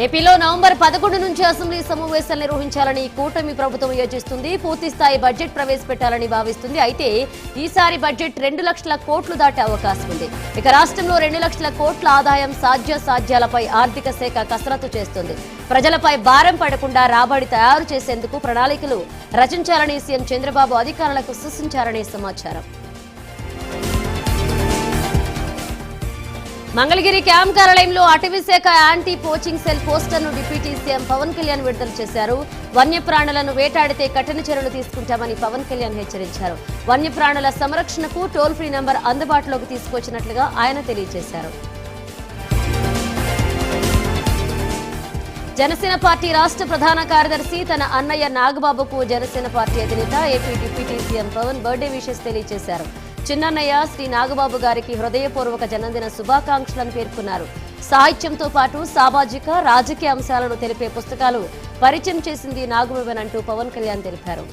ఏపీలో నవంబర్ 11 నుంచి అసెంబ్లీ సమావేశాలు నిర్వహించాలని కూటమి ప్రభుత్వం యోచిస్తుంది. పూర్తిస్థాయి బడ్జెట్ ప్రవేశపెట్టాలని భావిస్తుంది. అయితే ఈసారి బడ్జెట్ 2 లక్షల కోట్లు దాటే అవకాశం ఉంది. ఇక రాష్ట్రంలో 2 లక్షల కోట్ల ఆదాయం సాధ్యాసాధ్యాలపై ఆర్థిక శాఖ కసరత్తు చేస్తుంది. ప్రజలపై భారం పడకుండా రాబడి తయారు చేసేందుకు ప్రణాళికలు రచించాలని సీఎం చంద్రబాబు అధికారులకు సూచించారని సమాచారం. మంగళగిరి క్యాంప్ కార్యాలయంలో అటవీ శాఖ యాంటీ పోచింగ్ సెల్ పోస్టర్ను డిప్యూటీ సీఎం పవన్ కళ్యాణ్ విడుదల చేశారు. వన్యప్రాణులను వేటాడితే కఠిన చర్యలు తీసుకుంటామని పవన్ కళ్యాణ్ హెచ్చరించారు. వన్యప్రాణుల సంరక్షణకు టోల్ ఫ్రీ నంబర్ అందుబాటులోకి తీసుకొచ్చినట్లుగా ఆయన తెలియజేశారు. జనసేన పార్టీ రాష్ట్ర ప్రధాన కార్యదర్శి తన అన్నయ్య నాగబాబుకు జనసేన పార్టీ అధినేత AP deputy CM Pawan birthday wishes తెలియజేశారు. చిన్నన్నయ్య శ్రీ నాగబాబు గారికి హృదయపూర్వక జన్మదిన శుభాకాంక్షలను పేర్కొన్నారు. సాహిత్యంతో పాటు సామాజిక రాజకీయ అంశాలను తెలిపే పుస్తకాలు పరిచయం చేసింది నాగబాబునంటూ పవన్ కళ్యాణ్ తెలిపారు.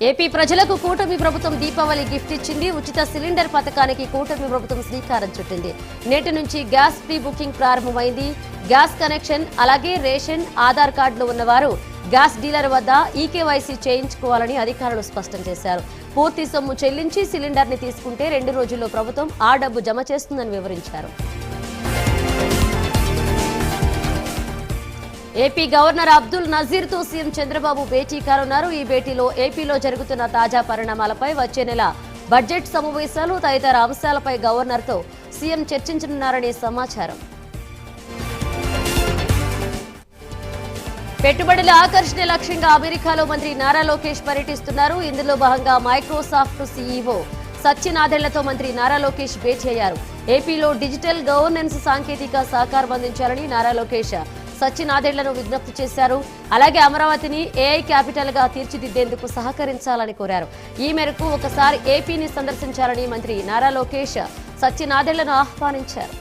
ఏపీ ప్రజలకు కూటమి ప్రభుత్వం దీపావళి గిఫ్ట్ ఇచ్చింది. ఉచిత సిలిండర్ పథకానికి కూటమి ప్రభుత్వం శ్రీకారం చుట్టింది. నేటి నుంచి గ్యాస్ ప్రీ బుకింగ్ ప్రారంభమైంది. గ్యాస్ కనెక్షన్ అలాగే రేషన్ ఆధార్ కార్డులు ఉన్నవారు గ్యాస్ డీలర్ వద్ద ఈకేవైసీ చేయించుకోవాలని అధికారులు స్పష్టం చేశారు. పూర్తి సొమ్ము చెల్లించి సిలిండర్ ని తీసుకుంటే 2 రోజుల్లో ప్రభుత్వం ఆ డబ్బు జమ చేస్తుందని వివరించారు. ఏపీ గవర్నర్ అబ్దుల్ నజీర్ తో సీఎం చంద్రబాబు భేటీ కానున్నారు. ఈ భేటీలో ఏపీలో జరుగుతున్న తాజా పరిణామాలపై, వచ్చే నెల బడ్జెట్ సమావేశాలు తదితర అంశాలపై గవర్నర్ తో సీఎం చర్చించనున్నారనే సమాచారం. పెట్టుబడుల ఆకర్షణ లక్ష్యంగా అమెరికాలో మంత్రి నారా లోకేష్ పర్యటిస్తున్నారు. ఇందులో భాగంగా మైక్రోసాఫ్ట్ సీఈఓ సచిన్ నాదెళ్లతో మంత్రి నారా లోకేష్ భేటీ అయ్యారు. ఏపీలో డిజిటల్ గవర్నెన్స్ సాంకేతిక సహకారం అందించాలని నారా లోకేష్ సచిన్ నాదెళ్లను విజ్ఞప్తి చేశారు. అలాగే అమరావతిని ఏఐ క్యాపిటల్ గా తీర్చిదిద్దేందుకు సహకరించాలని కోరారు. ఈ మేరకు ఒకసారి ఏపీని సందర్శించాలని మంత్రి నారా లోకేష్ సచిన్ నాదెళ్లను ఆహ్వానించారు.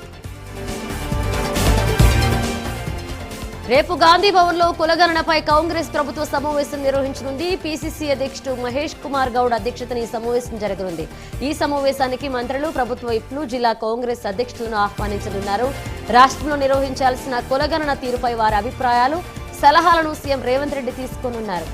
రేపు గాంధీ భవన్ లో కులగణనపై కాంగ్రెస్ ప్రభుత్వ సమావేశం నిర్వహించనుంది. పీసీసీ అధ్యక్షుడు మహేష్ కుమార్ గౌడ్ అధ్యక్షతన ఈ సమావేశం జరగనుంది. ఈ సమావేశానికి మంత్రులు, ప్రభుత్వ విప్లు, జిల్లా కాంగ్రెస్ అధ్యక్షులను ఆహ్వానించనున్నారు. రాష్ట్రంలో నిర్వహించాల్సిన కులగణన తీరుపై వారి అభిప్రాయాలు, సలహాలను సీఎం రేవంత్ రెడ్డి తీసుకోనున్నారు.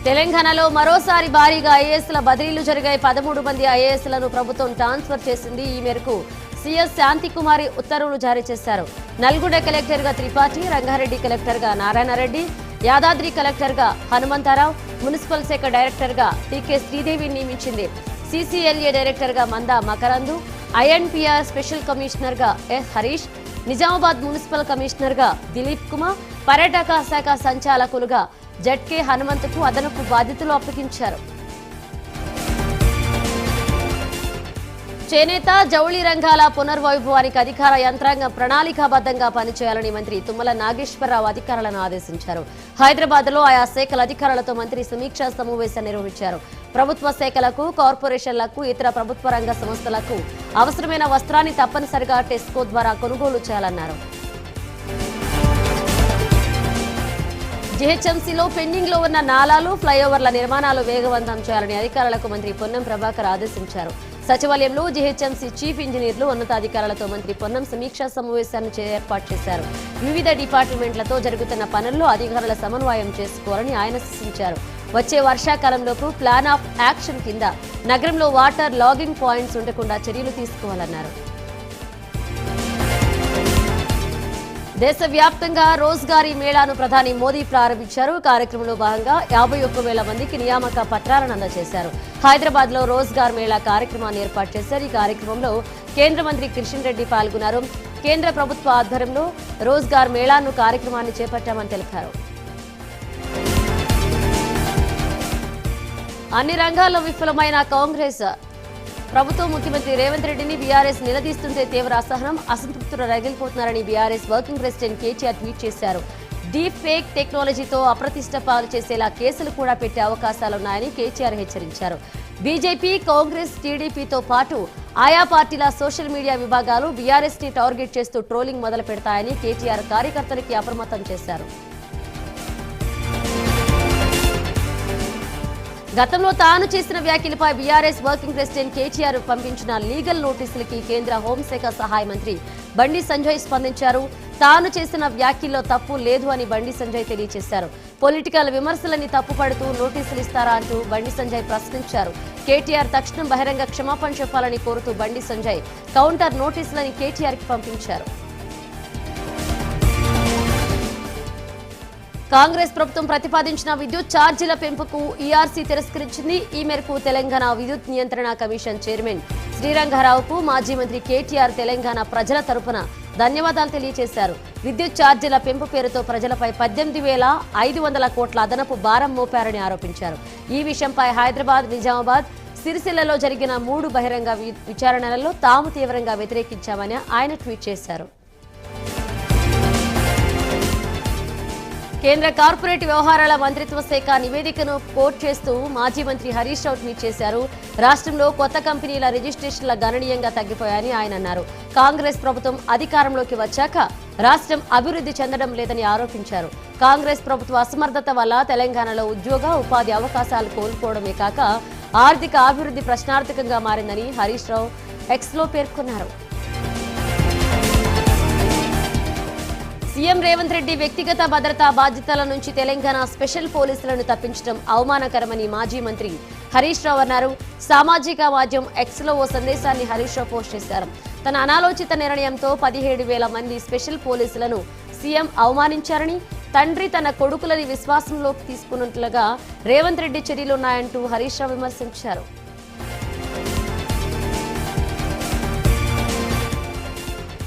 తెలంగాణలో మరోసారి భారీగా ఐఏఎస్ల బదిలీలు జరిగాయి. 13 మంది ఐఏఎస్లను ప్రభుత్వం ట్రాన్స్ఫర్ చేసింది. ఈ మేరకు సీఎస్ శాంతికుమారి ఉత్తర్వులు జారీ చేశారు. నల్గొండ కలెక్టర్ గా త్రిపాఠి, రంగారెడ్డి కలెక్టర్ గా నారాయణరెడ్డి, యాదాద్రి కలెక్టర్ గా హనుమంతరావు, మున్సిపల్ శాఖ డైరెక్టర్ గా టీకే శ్రీదేవిని నియమించింది. సీసీఎల్ఏ డైరెక్టర్ గా Manda Makarandu, INPR special commissioner గా S Harish, Nizamabad municipal commissioner గా దిలీప్ కుమార్, పర్యాటక శాఖ సంచాలకులుగా జడ్కే హనుమంతకు అదనపు బాధ్యతలు అప్పగించారు. చేనేత, జౌళి రంగాల పునర్వైభవానికి అధికార యంత్రాంగం ప్రణాళికాబద్ధంగా పనిచేయాలని మంత్రి తుమ్మల నాగేశ్వరరావు అధికారులను ఆదేశించారు. హైదరాబాద్ లో ఆయా శాఖల అధికారులతో మంత్రి సమీక్షా సమావేశం నిర్వహించారు. ప్రభుత్వ శాఖలకు, కార్పొరేషన్లకు, ఇతర ప్రభుత్వ రంగ సంస్థలకు అవసరమైన వస్త్రాన్ని తప్పనిసరిగా టెస్కో ద్వారా కొనుగోలు చేయాలన్నారు. జీహెచ్ఎంసీలో పెండింగ్ లో ఉన్న నాలాలు, ఫ్లైఓవర్ల నిర్మాణాలు వేగవంతం చేయాలని అధికారులకు మంత్రి పొన్నం ప్రభాకర్ ఆదేశించారు. సచివాలయంలో జీహెచ్ఎంసీ చీఫ్ ఇంజనీర్లు, ఉన్నతాధికారులతో మంత్రి పొన్నం సమీక్షా సమావేశాన్ని ఏర్పాటు చేశారు. వివిధ డిపార్ట్మెంట్లతో జరుగుతున్న పనుల్లో అధికారుల సమన్వయం చేసుకోవాలని ఆయన సూచించారు. వచ్చే వర్షాకాలంలోపు ప్లాన్ ఆఫ్ యాక్షన్ కింద నగరంలో వాటర్ లాగింగ్ పాయింట్స్ ఉండకుండా చర్యలు తీసుకోవాలన్నారు. దేశవ్యాప్తంగా రోజ్గారీ మేళాను ప్రధాని మోదీ ప్రారంభించారు. కార్యక్రమంలో భాగంగా 51,000 మందికి నియామక పత్రాలను అందజేశారు. హైదరాబాద్ లో రోజ్గార్ మేళా కార్యక్రమాన్ని ఏర్పాటు చేశారు. ఈ కార్యక్రమంలో కేంద్ర మంత్రి కిషన్ రెడ్డి పాల్గొన్నారు. కేంద్ర ప్రభుత్వ ఆధ్వర్యంలో రోజ్గార్ మేళాను కార్యక్రమాన్ని చేపట్టామని తెలిపారు. అన్ని రంగాల్లో విఫలమైన కాంగ్రెస్ ప్రభుత్వం ముఖ్యమంత్రి రేవంత్ రెడ్డిని బీఆర్ఎస్ నిలదీస్తుంటే తీవ్ర అసహనం, అసంతృప్తులు రగిలిపోతున్నారని BRS working president KTR tweet చేశారు. డీప్ ఫేక్ టెక్నాలజీతో అప్రతిష్ట పాలు చేసేలా కేసులు కూడా పెట్టే అవకాశాలున్నాయని కేటీఆర్ హెచ్చరించారు. బీజేపీ, కాంగ్రెస్, టీడీపీతో పాటు ఆయా పార్టీల సోషల్ మీడియా విభాగాలు బీఆర్ఎస్ ని టార్గెట్ చేస్తూ ట్రోలింగ్ మొదలు పెడతాయని కేటీఆర్ కార్యకర్తలకి అప్రమత్తం చేశారు. గతంలో తాను చేసిన వ్యాఖ్యలపై బీఆర్ఎస్ వర్కింగ్ ప్రెసిడెంట్ కేటీఆర్ పంపించిన లీగల్ నోటీసులకి కేంద్ర హోంశాఖ సహాయ మంత్రి బండి సంజయ్ స్పందించారు. తాను చేసిన వ్యాఖ్యల్లో తప్పు లేదు అని బండి సంజయ్ తెలియజేశారు. పొలిటికల్ విమర్శలని తప్పుపడుతూ నోటీసులు ఇస్తారా అంటూ బండి సంజయ్ ప్రశ్నించారు. కేటీఆర్ తక్షణం బహిరంగ క్షమాపణ చెప్పాలని కోరుతూ బండి సంజయ్ కౌంటర్ నోటీసులని కేటీఆర్కి పంపించారు. కాంగ్రెస్ ప్రభుత్వం ప్రతిపాదించిన విద్యుత్ ఛార్జీల పెంపుకు ఈఆర్సీ తిరస్కరించింది. ఈ మేరకు తెలంగాణ విద్యుత్ నియంత్రణ కమిషన్ చైర్మన్ శ్రీరంగారావుకు మాజీ మంత్రి కేటీఆర్ తెలంగాణ ప్రజల తరపున ధన్యవాదాలు తెలియజేశారు. విద్యుత్ ఛార్జీల పెంపు పేరుతో ప్రజలపై 18,500 కోట్ల అదనపు భారం మోపారని ఆరోపించారు. ఈ విషయంపై హైదరాబాద్, నిజామాబాద్, సిరిసిల్లలో జరిగిన 3 బహిరంగ విచారణలలో తాము తీవ్రంగా వ్యతిరేకించామని ఆయన ట్వీట్ చేశారు. కేంద్ర కార్పొరేట్ వ్యవహారాల మంత్రిత్వ శాఖ నివేదికను కోట్ చేస్తూ మాజీ మంత్రి హరీష్ రావు ట్వీట్ చేశారు. రాష్ట్రంలో కొత్త కంపెనీల రిజిస్ట్రేషన్ల గణనీయంగా తగ్గిపోయాయని ఆయన అన్నారు. కాంగ్రెస్ ప్రభుత్వం అధికారంలోకి వచ్చాక రాష్ట్రం అభివృద్ధి చెందడం లేదని ఆరోపించారు. కాంగ్రెస్ ప్రభుత్వ అసమర్థత వల్ల తెలంగాణలో ఉద్యోగ, ఉపాధి అవకాశాలు కోల్పోవడమే కాక ఆర్థిక అభివృద్ధి ప్రశ్నార్థకంగా మారిందని హరీష్ రావు ఎక్స్లో పేర్కొన్నారు. సీఎం రేవంత్ రెడ్డి వ్యక్తిగత భద్రతా బాధ్యతల నుంచి తెలంగాణ స్పెషల్ పోలీసులను తప్పించడం అవమానకరమని మాజీ మంత్రి హరీష్ రావు అన్నారు. సామాజిక మాధ్యమం ఎక్స్లో ఓ సందేశాన్ని హరీష్ రావు పోస్ట్ చేశారు. తన అనాలోచిత నిర్ణయంతో 17,000 మంది స్పెషల్ పోలీసులను సీఎం అవమానించారని, తండ్రి తన కొడుకులని విశ్వాసంలోకి తీసుకున్నట్లుగా రేవంత్ రెడ్డి చర్యలున్నాయంటూ హరీష్ రావు విమర్శించారు.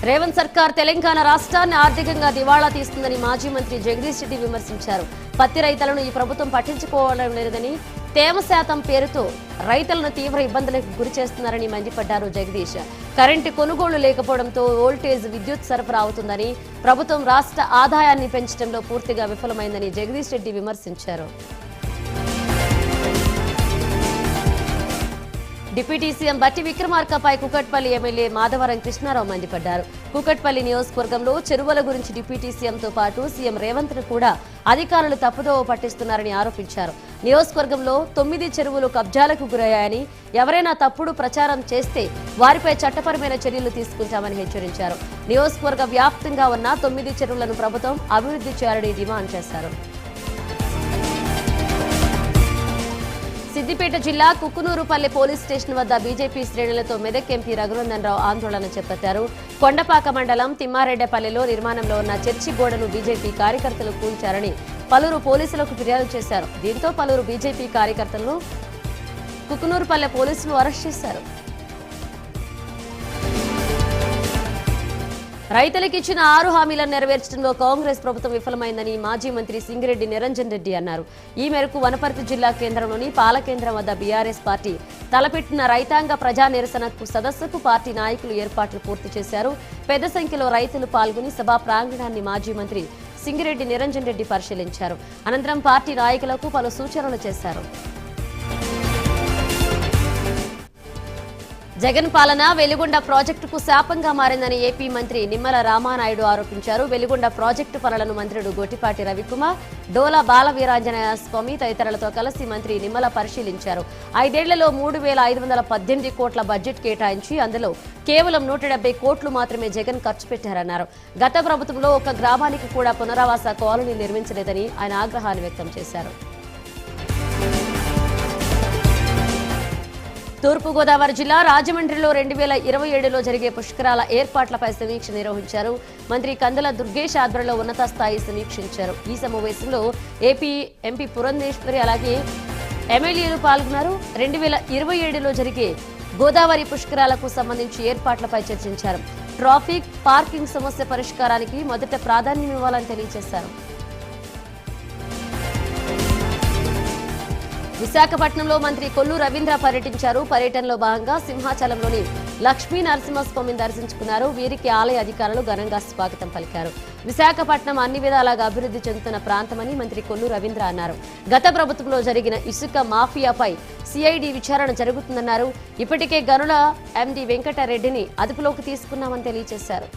రేవంత్ సర్కార్ తెలంగాణ రాష్ట్రాన్ని ఆర్థికంగా దివాళా తీస్తుందని మాజీ మంత్రి జగదీష్ రెడ్డి విమర్శించారు. పత్తి రైతులను ఈ ప్రభుత్వం పట్టించుకోవడం లేదని, తేమ శాతం పేరుతో రైతులను తీవ్ర ఇబ్బందులకు గురి చేస్తున్నారని మండిపడ్డారు జగదీష్. కరెంటు కొనుగోలు లేకపోవడంతో వోల్టేజ్ విద్యుత్ సరఫరా అవుతుందని, ప్రభుత్వం రాష్ట్ర ఆదాయాన్ని పెంచడంలో పూర్తిగా విఫలమైందని జగదీష్ రెడ్డి విమర్శించారు. డిప్యూటీ సీఎం బట్టి విక్రమార్కపై కూకట్పల్లి ఎమ్మెల్యే మాధవరం కృష్ణారావు మండిపడ్డారు. కూకట్పల్లి నియోజకవర్గంలో చెరువుల గురించి డిప్యూటీ సీఎంతో పాటు సీఎం రేవంత్ ను కూడా అధికారులు తప్పుదోవ పట్టిస్తున్నారని ఆరోపించారు. నియోజకవర్గంలో 9 చెరువులు కబ్జాలకు గురయ్యాయని, ఎవరైనా తప్పుడు ప్రచారం చేస్తే వారిపై చట్టపరమైన చర్యలు తీసుకుంటామని హెచ్చరించారు. నియోజకవర్గ వ్యాప్తంగా ఉన్న 9 చెరువులను ప్రభుత్వం అభివృద్ధి చేయాలని డిమాండ్ చేశారు. సిద్దిపేట జిల్లా కుకునూరుపల్లి పోలీస్ స్టేషన్ వద్ద బీజేపీ శ్రేణులతో మెదక్ ఎంపీ రఘునందన్ రావు ఆందోళన చేపట్టారు. కొండపాక మండలం తిమ్మారెడ్డపల్లిలో నిర్మాణంలో ఉన్న చర్చి గోడను బీజేపీ కార్యకర్తలు కూల్చారని పలువురు పోలీసులకు ఫిర్యాదు చేశారు. దీంతో పలువురు బీజేపీ కార్యకర్తలను కుకునూరుపల్లి పోలీసులు అరెస్ట్ చేశారు. రైతులకు ఇచ్చిన 6 హామీలను నెరవేర్చడంలో కాంగ్రెస్ ప్రభుత్వం విఫలమైందని మాజీ మంత్రి సింగిరెడ్డి నిరంజన్ రెడ్డి అన్నారు. ఈ మేరకు వనపర్తి జిల్లా కేంద్రంలోని పాలకేంద్రం వద్ద బీఆర్ఎస్ పార్టీ తలపెట్టిన రైతాంగ ప్రజా నిరసన సదస్సుకు పార్టీ నాయకులు ఏర్పాట్లు పూర్తి చేశారు. పెద్ద సంఖ్యలో రైతులు పాల్గొని సభా ప్రాంగణాన్ని మాజీ మంత్రి సింగిరెడ్డి నిరంజన్ రెడ్డి పరిశీలించారు. అనంతరం పార్టీ నాయకులకు పలు సూచనలు చేశారు. జగన్ పాలన వెలిగొండ ప్రాజెక్టుకు శాపంగా మారిందని ఏపీ మంత్రి నిమ్మల రామానాయుడు ఆరోపించారు. వెలిగొండ ప్రాజెక్టు పనులను మంత్రులు గొట్టిపాటి రవికుమార్, డోలా బాలవీరాంజనేయ స్వామి తదితరులతో కలిసి మంత్రి నిమ్మల పరిశీలించారు. 5 ఏళ్లలో 3,518 కోట్ల బడ్జెట్ కేటాయించి అందులో కేవలం 170 కోట్లు మాత్రమే జగన్ ఖర్చు పెట్టారన్నారు. గత ప్రభుత్వంలో ఒక గ్రామానికి కూడా పునరావాస కాలనీ నిర్మించలేదని ఆయన ఆగ్రహాన్ని వ్యక్తం చేశారు. తూర్పుగోదావరి జిల్లా రాజమండ్రిలో 2027లో జరిగే పుష్కరాల ఏర్పాట్లపై సమీక్ష నిర్వహించారు. మంత్రి కందుల దుర్గేష్ ఆధ్వర్యంలో ఉన్నత స్థాయి సమీక్షించారు. ఈ సమావేశంలో ఏపీ ఎంపీ పురంధేశ్వరి అలాగే ఎమ్మెల్యేలు పాల్గొన్నారు. 2027లో జరిగే గోదావరి పుష్కరాలకు సంబంధించి ఏర్పాట్లపై చర్చించారు. ట్రాఫిక్, పార్కింగ్ సమస్య పరిష్కారానికి మొదట ప్రాధాన్యం ఇవ్వాలని తెలియజేశారు. విశాఖపట్నంలో మంత్రి కొల్లు రవీంద్ర పర్యటించారు. పర్యటనలో భాగంగా సింహాచలంలోని లక్ష్మీ నరసింహస్వామిని దర్శించుకున్నారు. వీరికి ఆలయ అధికారులు ఘనంగా స్వాగతం పలికారు. విశాఖపట్నం అన్ని విధాలుగా అభివృద్ధి చెందుతున్న ప్రాంతమని మంత్రి కొల్లు రవీంద్ర అన్నారు. గత ప్రభుత్వంలో జరిగిన ఇసుక మాఫియాపై సిఐడి విచారణ జరుగుతుందన్నారు. ఇప్పటికే గనుల ఎండి వెంకటరెడ్డిని అదుపులోకి తీసుకున్నామని తెలియజేశారు.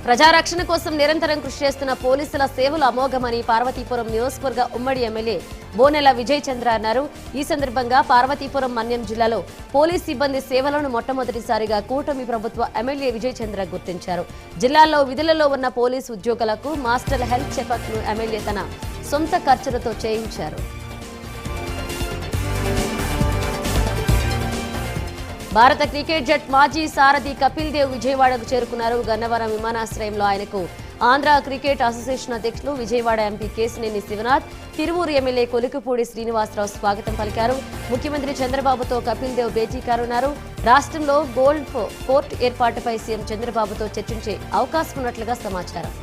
ప్రజారక్షణ కోసం నిరంతరం కృషి చేస్తున్న పోలీసుల సేవలు అమోఘమని పార్వతీపురం నియోజకవర్గ ఉమ్మడి ఎమ్మెల్యే బోనెల విజయ్ చంద్ర అన్నారు. ఈ సందర్భంగా పార్వతీపురం మన్యం జిల్లాలో పోలీస్ సిబ్బంది సేవలను మొట్టమొదటిసారిగా కూటమి ప్రభుత్వ ఎమ్మెల్యే విజయ్ చంద్ర గుర్తించారు. జిల్లాలో విధులలో ఉన్న పోలీసు ఉద్యోగులకు మాస్టర్ హెల్త్ చెకప్ ను ఎమ్మెల్యే తన సొంత ఖర్చులతో చేయించారు. భారత క్రికెట్ జట్ మాజీ సారథి కపిల్ దేవ్ విజయవాడకు చేరుకున్నారు. గన్నవరం విమానాశ్రయంలో ఆయనకు ఆంధ్ర క్రికెట్ అసోసియేషన్ అధ్యక్షులు, విజయవాడ ఎంపీ కేశినేని శివనాథ్, తిరువూరు ఎమ్మెల్యే కొలికిపూడి శ్రీనివాసరావు స్వాగతం పలికారు. ముఖ్యమంత్రి చంద్రబాబుతో కపిల్ దేవ్ భేటీ కానున్నారు. రాష్ట్రంలో గోల్ఫ్ కోర్టు ఏర్పాటుపై సీఎం చంద్రబాబుతో చర్చించే అవకాశం ఉన్నట్లుగా సమాచారం.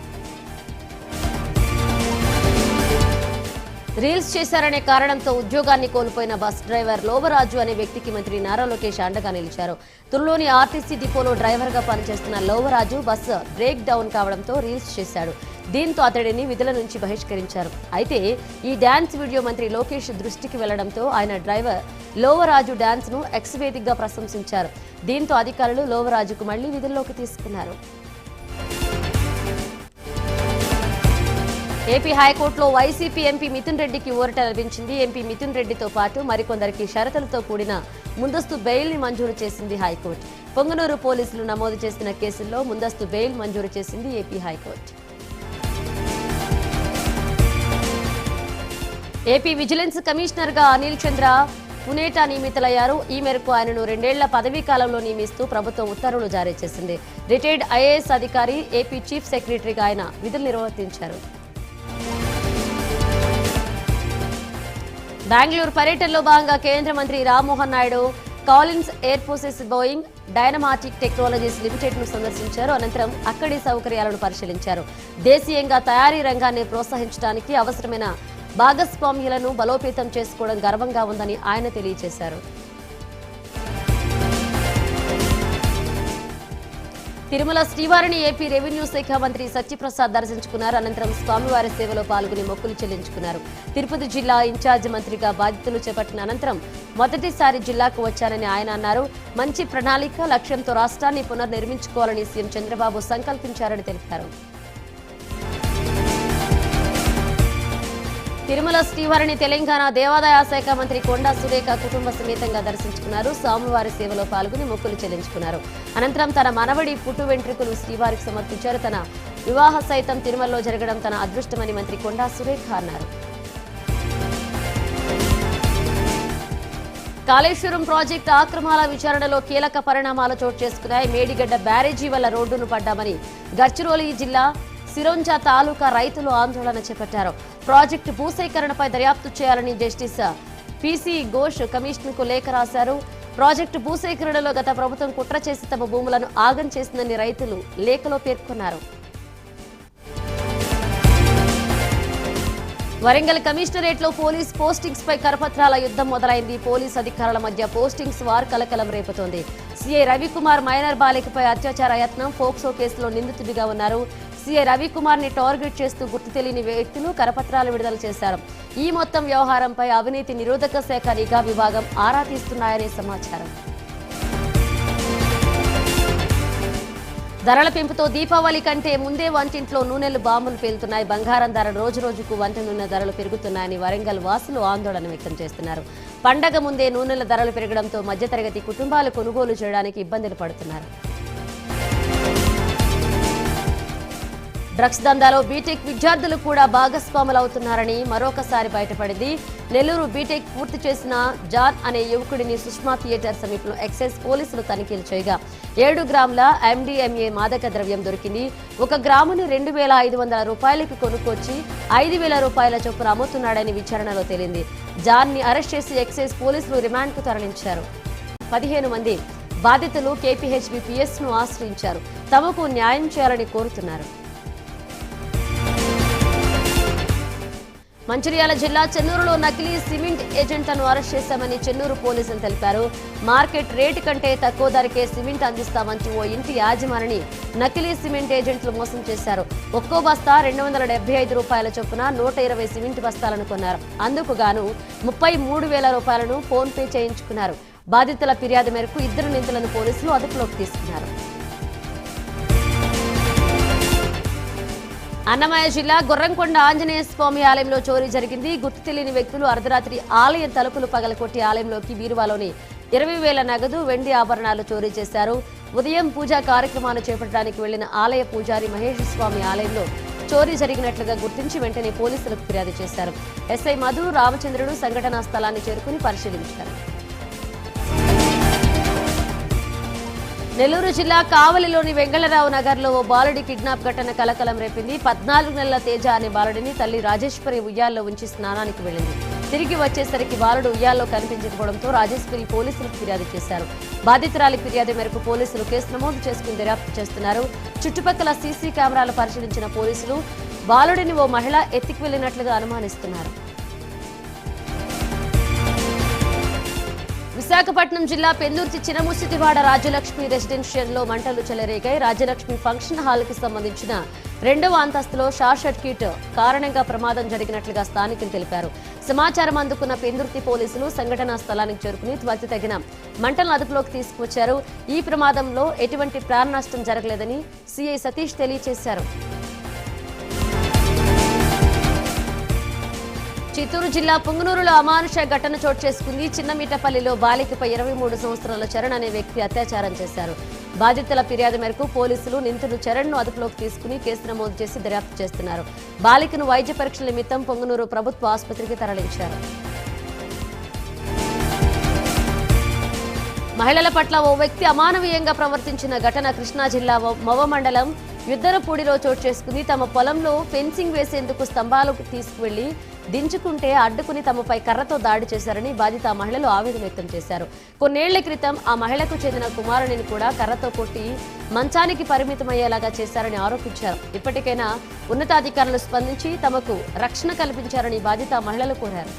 రీల్స్ చేశారనే కారణంతో ఉద్యోగాన్ని కోల్పోయిన బస్ డ్రైవర్ లోవరాజు అనే వ్యక్తికి మంత్రి నారా లోకేష్ అండగా నిలిచారు. తుర్లోని ఆర్టీసీ డిపోలో డ్రైవర్ గా పనిచేస్తున్న లోవరాజు బస్సు బ్రేక్ డౌన్ కావడంతో రీల్స్ చేశాడు. దీంతో అతడిని విధుల నుంచి బహిష్కరించారు. అయితే ఈ డాన్స్ వీడియో మంత్రి లోకేష్ దృష్టికి వెళ్లడంతో ఆయన డ్రైవర్ లోవరాజు డాన్స్ ను ఎక్స్ వేదికగా ప్రశంసించారు. దీంతో అధికారులు లోవరాజుకు మళ్లీ విధుల్లోకి తీసుకున్నారు. ఏపీ హైకోర్టులో వైసీపీ ఎంపీ మిథున్ రెడ్డికి ఊరట లభించింది. ఎంపీ మిథున్ రెడ్డితో పాటు మరికొందరికి షరతులతో కూడిన ముందస్తు బెయిల్ ని మంజూరు చేసింది హైకోర్టు. పొంగనూరు పోలీసులు నమోదు చేసిన కేసుల్లో ముందస్తు బెయిల్ మంజూరు చేసింది AP high court. AP vigilance commissioner గా అనిల్ చంద్ర పునేటా నియమితులయ్యారు. ఈ మేరకు ఆయనను 2 ఏళ్ల పదవీ కాలంలో నియమిస్తూ ప్రభుత్వం ఉత్తర్వులు జారీ చేసింది. రిటైర్డ్ ఐఏఎస్ అధికారి, ఏపీ చీఫ్ సెక్రటరీగా ఆయన విధులు నిర్వర్తించారు. బెంగళూరు పర్యటనలో భాగంగా కేంద్ర మంత్రి Rammohan Naidu Collins air forces Boeing Dynamatic technologies limited ను సందర్శించారు. అనంతరం అక్కడి సౌకర్యాలను పరిశీలించారు. దేశీయంగా తయారీ రంగాన్ని ప్రోత్సహించడానికి అవసరమైన భాగస్వామ్యులను బలోపేతం చేసుకోవడం గర్వంగా ఉందని ఆయన తెలియజేశారు. తిరుమల శ్రీవారిని ఏపీ రెవెన్యూ శాఖ మంత్రి సత్యప్రసాద్ దర్శించుకున్నారు. అనంతరం స్వామివారి సేవలో పాల్గొని మొక్కులు చెల్లించుకున్నారు. తిరుపతి జిల్లా ఇన్ఛార్జ్ మంత్రిగా బాధ్యతలు చేపట్టిన అనంతరం మొదటిసారి జిల్లాకు వచ్చానని ఆయన అన్నారు. మంచి ప్రణాళిక, లక్ష్యంతో రాష్ట్రాన్ని పునర్నిర్మించుకోవాలని సీఎం చంద్రబాబు సంకల్పించారని తెలిపారు. తిరుమల శ్రీవారిని తెలంగాణ దేవాదాయ శాఖ మంత్రి కొండా సురేఖ కుటుంబ సమేతంగా దర్శించుకున్నారు. స్వామివారి సేవలో పాల్గొని మొక్కులు చెల్లించుకున్నారు. అనంతరం తన మనవడి పుట్టు వెంట్రుకలు శ్రీవారికి సమర్పించారు. తన వివాహ సైతం తిరుమలలో జరగడం తన అదృష్టమని మంత్రి కొండా సురేఖ అన్నారు. కాళేశ్వరం ప్రాజెక్టు ఆక్రమాల విచారణలో కీలక పరిణామాలు చోటు చేసుకున్నాయి. మేడిగడ్డ బ్యారేజీ వల్ల రోడ్డును పడ్డామని గడ్చిరోలి జిల్లా సిరోంజా తాలూకా రైతులు ఆందోళన చేపట్టారు. ప్రాజెక్టు భూసేకరణపై దర్యాప్తు చేయాలని జస్టిస్ పిసి ఘోష్ కమిషన్కు లేఖ రాశారు. ప్రాజెక్టు భూసేకరణలో గత ప్రభుత్వం కుట్ర చేసి తమ భూములను ఆగం చేసిందని రైతులు లేఖలో పేర్కొన్నారు. వరంగల్ కమిషనరేట్లో పోలీస్ పోస్టింగ్స్ పై కరపత్రాల యుద్ధం మొదలైంది. పోలీస్ అధికారుల మధ్య పోస్టింగ్స్ వార్ కలకలం రేపుతోంది. సీఐ రవికుమార్ మైనర్ బాలికపై అత్యాచార యత్నం పోక్సో కేసులో నిందితుడిగా ఉన్నారు. సీఐ రవికుమార్ ని టార్గెట్ చేస్తూ గుర్తు తెలియని వ్యక్తులు కరపత్రాలు విడుదల చేశారు. ఈ మొత్తం వ్యవహారంపై అవినీతి నిరోధక శాఖ నిఘా విభాగం ఆరా తీస్తున్నాయనే సమాచారం. ధరల పెంపుతో దీపావళి కంటే ముందే వంటింట్లో నూనెలు బాంబులు పేలుతున్నాయి. బంగారం ధరలు రోజు రోజుకు వంట నూనె ధరలు పెరుగుతున్నాయని వరంగల్ వాసులు ఆందోళన వ్యక్తం చేస్తున్నారు. పండగ ముందే నూనెల ధరలు పెరగడంతో మధ్యతరగతి కుటుంబాలు కొనుగోలు చేయడానికి ఇబ్బందులు పడుతున్నారు. డ్రగ్స్ దందాలో బీటెక్ విద్యార్థులు కూడా భాగస్వాములవుతున్నారని మరొకసారి బయటపడింది. నెల్లూరు బీటెక్ పూర్తి చేసిన జాన్ అనే యువకుడిని సుష్మా థియేటర్ సమీపంలో ఎక్సైజ్ పోలీసులు తనిఖీలు చేయగా 7 గ్రాముల ఎండీఎంఏ మాదక ద్రవ్యం దొరికింది. 1 గ్రామును 2,500 రూపాయలకు కొనుక్కొచ్చి 5,000 రూపాయల చొప్పున అమ్ముతున్నాడని విచారణలో తేలింది. జాన్ ని అరెస్ట్ చేసి ఎక్సైజ్ పోలీసులు రిమాండ్కు తరలించారు. 15 మంది బాధితులు కేపీహెచ్బీపీఎస్ ను ఆశ్రయించారు. తమకు న్యాయం చేయాలని కోరుతున్నారు. మంచిర్యాల జిల్లా చెన్నూరులో నకిలీ సిమెంట్ ఏజెంట్లను అరెస్ట్ చేశామని చెన్నూరు పోలీసులు తెలిపారు. మార్కెట్ రేటు కంటే తక్కువ ధరకే సిమెంట్ అందిస్తామంటూ ఓ ఇంటి యాజమానిని నకిలీ సిమెంట్ ఏజెంట్లు మోసం చేశారు. ఒక్కో బస్తా 275 రూపాయల చొప్పున 120 సిమెంట్ బస్తాలను కొన్నారు. అందుకు గాను 33,000 రూపాయలను ఫోన్ పే చేయించుకున్నారు. బాధితుల ఫిర్యాదు మేరకు 2 నిందితులను పోలీసులు అదుపులోకి తీసుకున్నారు. అన్నమయ్య జిల్లా గొర్రంకొండ ఆంజనేయ స్వామి ఆలయంలో చోరీ జరిగింది. గుర్తు తెలియని వ్యక్తులు అర్ధరాత్రి ఆలయ తలుపులు పగలకొట్టి ఆలయంలోకి బీరువాలోని 20,000 నగదు వెండి ఆభరణాలు చోరీ చేశారు. ఉదయం పూజా కార్యక్రమాలు చేపట్టడానికి వెళ్లిన ఆలయ పూజారి మహేష్ స్వామి ఆలయంలో చోరీ జరిగినట్లుగా గుర్తించి వెంటనే పోలీసులకు ఫిర్యాదు చేశారు. ఎస్ఐ మధు రామచంద్రుడు సంఘటనా స్థలాన్ని చేరుకుని పరిశీలించారు. నెల్లూరు జిల్లా కావలిలోని వెంగళరావు నగర్లో ఓ బాలుడి కిడ్నాప్ ఘటన కలకలం రేపింది. 14 నెలల తేజ అనే బాలుడిని తల్లి రాజేశ్వరి ఉయ్యాల్లో ఉంచి స్నానానికి వెళ్లింది. తిరిగి వచ్చేసరికి బాలుడు ఉయ్యాల్లో కనిపించకపోవడంతో రాజేశ్వరి పోలీసులకు ఫిర్యాదు చేశారు. బాధితురాలి ఫిర్యాదు మేరకు పోలీసులు కేసు నమోదు చేసుకుని దర్యాప్తు చేస్తున్నారు. చుట్టుపక్కల సీసీ కెమెరాలు పరిశీలించిన పోలీసులు బాలుడిని ఓ మహిళ ఎత్తికి వెళ్లినట్లుగా అనుమానిస్తున్నారు. విశాఖపట్నం జిల్లా పెందుర్తి చినముసిటివాడ రాజ్యలక్ష్మి రెసిడెన్షియల్లో మంటలు చెలరేగాయి. రాజ్యలక్ష్మి ఫంక్షన్ హాల్ కి సంబంధించిన 2వ అంతస్తులో షార్ట్ సర్క్యూట్ కారణంగా ప్రమాదం జరిగినట్లుగా స్థానికులు తెలిపారు. సమాచారం అందుకున్న పెందుర్తి పోలీసులు సంఘటనా స్థలానికి చేరుకుని త్వరితగిన మంటలను అదుపులోకి తీసుకువచ్చారు. ఈ ప్రమాదంలో ఎటువంటి ప్రాణ నష్టం జరగలేదని సీఐ సతీష్ తెలియజేశారు. చిత్తూరు జిల్లా పుంగనూరులో అమానుష ఘటన చోటు చేసుకుంది. చిన్నమీటపల్లిలో బాలికపై 23 సంవత్సరాల చరణ్ అనే వ్యక్తి అత్యాచారం చేశారు. బాధితుల ఫిర్యాదు మేరకు పోలీసులు నిందితుడు చరణ్ ను అదుపులోకి తీసుకుని కేసు నమోదు చేసి దర్యాప్తు చేస్తున్నారు. బాలికను వైద్య పరీక్షల నిమిత్తం పుంగనూరు ప్రభుత్వ ఆసుపత్రికి తరలించారు. మహిళల పట్ల ఓ వ్యక్తి అమానవీయంగా ప్రవర్తించిన ఘటన కృష్ణా జిల్లా మవ మండలం యుద్దరపూడిలో చోటు చేసుకుంది. తమ పొలంలో ఫెన్సింగ్ వేసేందుకు స్తంభాలకు తీసుకువెళ్లి దించుకుంటే అడ్డుకుని తమపై కర్రతో దాడి చేశారని బాధిత మహిళలు ఆవేదన వ్యక్తం చేశారు. కొన్నేళ్ల క్రితం ఆ మహిళకు చెందిన కుమారుడిని కూడా కర్రతో కొట్టి మంచానికి పరిమితమయ్యేలాగా చేశారని ఆరోపించారు. ఇప్పటికైనా ఉన్నతాధికారులు స్పందించి తమకు రక్షణ కల్పించారని బాధిత మహిళలు కోరారు.